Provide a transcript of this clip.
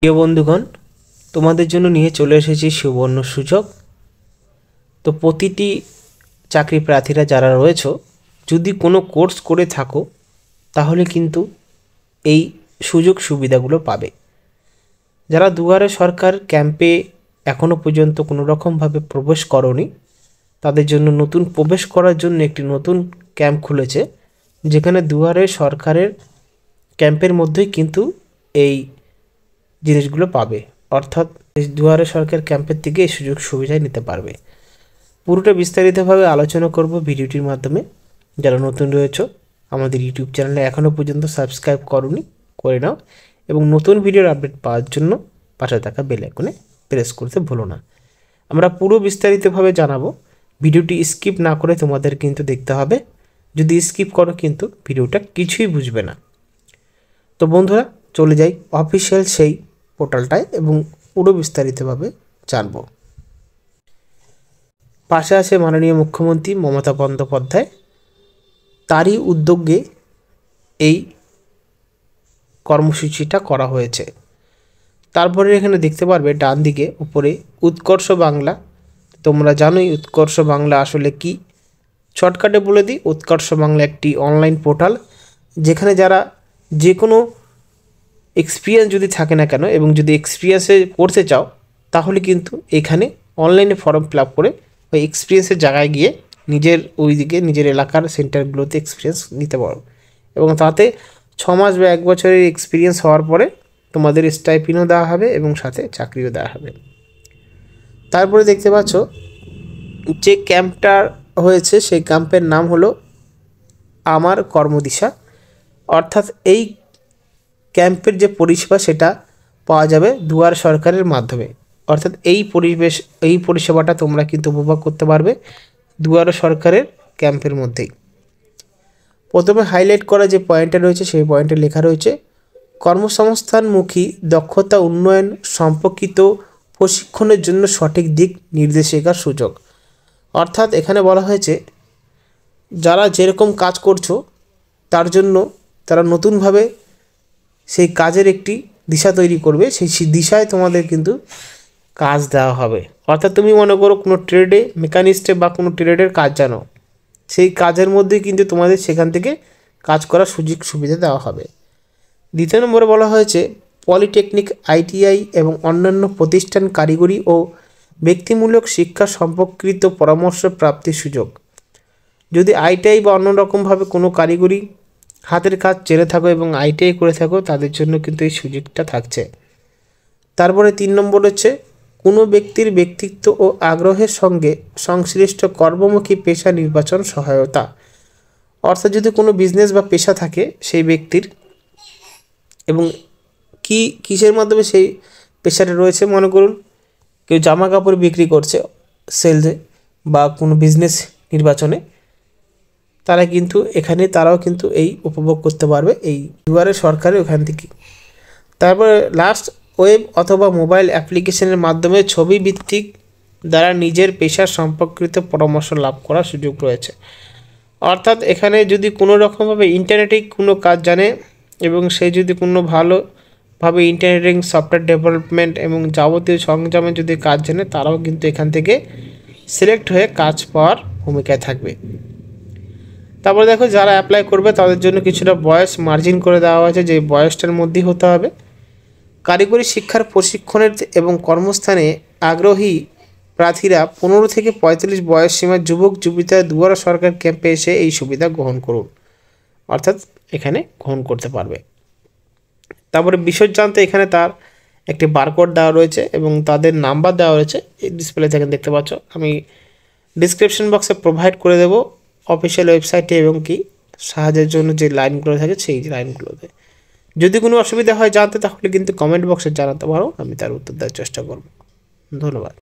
প্রিয় বন্ধুগণ, তোমাদের জন্য নিয়ে চলে এসেছি সুবর্ণ সুযোগ। তো প্রতিটি চাকরি প্রার্থীরা যারা রয়েছে, যদি কোনো কোর্স করে থাকো তাহলে কিন্তু এই সুযোগ সুবিধাগুলো পাবে। যারা দুয়ারে সরকার ক্যাম্পে এখনও পর্যন্ত কোনো রকমভাবে প্রবেশ করনি, তাদের জন্য নতুন প্রবেশ করার জন্য একটি নতুন ক্যাম্প খুলেছে, যেখানে দুয়ারে সরকারের ক্যাম্পের মধ্যেই কিন্তু এই জিনিসগুলো পাবে। অর্থাৎ দুয়ারে সরকার ক্যাম্পের থেকে এই সুযোগ সুবিধা নিতে পারবে। পুরোটা বিস্তারিতভাবে আলোচনা করব ভিডিওটির মাধ্যমে। যারা নতুন রয়েছে আমাদের ইউটিউব চ্যানেলে এখনও পর্যন্ত সাবস্ক্রাইব করনি, করে নাও এবং নতুন ভিডিওর আপডেট পাওয়ার জন্য পাশে থাকা বেল আইকনে প্রেস করতে ভুলো না। আমরা পুরো বিস্তারিতভাবে জানাবো, ভিডিওটি স্কিপ না করে তোমাদের কিন্তু দেখতে হবে। যদি স্কিপ করো কিন্তু ভিডিওটা কিছুই বুঝবে না। তো বন্ধুরা, চলে যাই অফিসিয়াল সেই পোর্টালটায় এবং পুরো বিস্তারিতভাবে জানব। পাশে আছে মাননীয় মুখ্যমন্ত্রী মমতা বন্দ্যোপাধ্যায়, তারই উদ্যোগে এই কর্মসূচিটা করা হয়েছে। তারপরে এখানে দেখতে পারবে ডান দিকে উপরে উৎকর্ষ বাংলা। তোমরা জানোই উৎকর্ষ বাংলা আসলে কি। শর্টকাটে বলে দিই, উৎকর্ষ বাংলা একটি অনলাইন পোর্টাল, যেখানে যারা যে কোনো এক্সপিরিয়েন্স যদি থাকে না কেন এবং যদি এক্সপিরিয়েন্সে করতে চাও, তাহলে কিন্তু এখানে অনলাইনে ফর্ম ফিল আপ করে ওই এক্সপিরিয়েন্সের জায়গায় গিয়ে নিজের ওইদিকে নিজের এলাকার সেন্টারগুলোতে এক্সপিরিয়েন্স নিতে পারো এবং তাতে 6 মাস বা 1 বছরের এক্সপিরিয়েন্স হওয়ার পরে তোমাদের স্টাইপেন্ডও দেওয়া হবে এবং সাথে চাকরিও দেওয়া হবে। তারপরে দেখতে পাচ্ছ যে ক্যাম্পটা হয়েছে সেই ক্যাম্পের নাম হলো আমার কর্মদিশা। অর্থাৎ এই ক্যাম্পের যে পরিষেবা সেটা পাওয়া যাবে দুয়ার সরকারের মাধ্যমে। অর্থাৎ এই পরিষেবাটা তোমরা কিন্তু উপভোগ করতে পারবে দুয়ার সরকারের ক্যাম্পের মধ্যেই। প্রথমে হাইলাইট করা যে পয়েন্টটা রয়েছে সেই পয়েন্টে লেখা রয়েছে কর্মসংস্থানমুখী দক্ষতা উন্নয়ন সম্পর্কিত প্রশিক্ষণের জন্য সঠিক দিক নির্দেশিকার সুযোগ। অর্থাৎ এখানে বলা হয়েছে যারা যেরকম কাজ করছো তার জন্য তারা নতুনভাবে সেই কাজের একটি দিশা তৈরি করবে, সেই দিশায় তোমাদের কিন্তু কাজ দেওয়া হবে। অর্থাৎ তুমি মনে করো কোনো ট্রেডে মেকানিস্টে বা কোনো ট্রেডের কাজ জানো, সেই কাজের মধ্যে কিন্তু তোমাদের সেখান থেকে কাজ করার সুযোগ সুবিধা দেওয়া হবে। দ্বিতীয় নম্বরে বলা হয়েছে পলিটেকনিক, আইটিআই এবং অন্যান্য প্রতিষ্ঠান কারিগরি ও ব্যক্তিমূলক শিক্ষা সম্পর্কিত পরামর্শ প্রাপ্তির সুযোগ। যদি আইটিআই বা অন্য রকমভাবে কোনো কারিগরি হাতের কাজ জেনে থাকো এবং আইটিআই করে থাকো, তাদের জন্য কিন্তু এই সুযোগটা থাকছে। তারপরে 3 নম্বর হচ্ছে কোনো ব্যক্তির ব্যক্তিত্ব ও আগ্রহের সঙ্গে সংশ্লিষ্ট কর্মমুখী পেশা নির্বাচন সহায়তা। অর্থাৎ যদি কোনো বিজনেস বা পেশা থাকে সেই ব্যক্তির এবং কিসের মাধ্যমে সেই পেশাটা রয়েছে, মনে করুন কেউ জামা কাপড় বিক্রি করছে সেলসে বা কোনো বিজনেস নির্বাচনে, তারা কিন্তু এখানে তারাও কিন্তু এই উপভোগ করতে পারবে এই দুয়ারে সরকারের ওখান থেকে। তারপরে লাস্ট ওয়েব অথবা মোবাইল অ্যাপ্লিকেশনের মাধ্যমে ছবি ভিত্তিক দ্বারা নিজের পেশার সম্পর্কিত পরামর্শ লাভ করার সুযোগ রয়েছে। অর্থাৎ এখানে যদি কোনো রকমভাবে ইন্টারনেটে কোনো কাজ জানে এবং সে যদি কোনো ভালোভাবে ইন্টারনেটিং সফটওয়্যার ডেভেলপমেন্ট এবং যাবতীয় সরঞ্জামে যদি কাজ জানে, তারাও কিন্তু এখান থেকে সিলেক্ট হয়ে কাজ পাওয়ার ভূমিকায় থাকবে। তারপরে দেখো যারা অ্যাপ্লাই করবে তাদের জন্য কিছুটা বয়স মার্জিন করে দেওয়া হয়েছে, যে বয়সটার মধ্যেই হতে হবে। কারিগরি শিক্ষার প্রশিক্ষণের এবং কর্মস্থানে আগ্রহী প্রার্থীরা 15 থেকে 45 বয়স সীমার যুবক যুবতীরা দুয়ারে সরকার ক্যাম্পে এসে এই সুবিধা গ্রহণ করুন, অর্থাৎ এখানে গ্রহণ করতে পারবে। তারপরে বিশদ জানতে এখানে তার একটি বারকোড দেওয়া রয়েছে এবং তাদের নাম্বার দেওয়া রয়েছে, এই ডিসপ্লে থেকে দেখতে পাচ্ছ। আমি ডিসক্রিপশন বক্সে প্রোভাইড করে দেবো অফিসিয়াল ওয়েবসাইটে এবং কি সাহায্যের জন্য যে লাইনগুলো থাকে সেই লাইনগুলোতে। যদি কোনো অসুবিধা হয় জানতে, তাহলে কিন্তু কমেন্ট বক্সে জানাতে পারো, আমি তার উত্তর দেওয়ার চেষ্টা করব। ধন্যবাদ।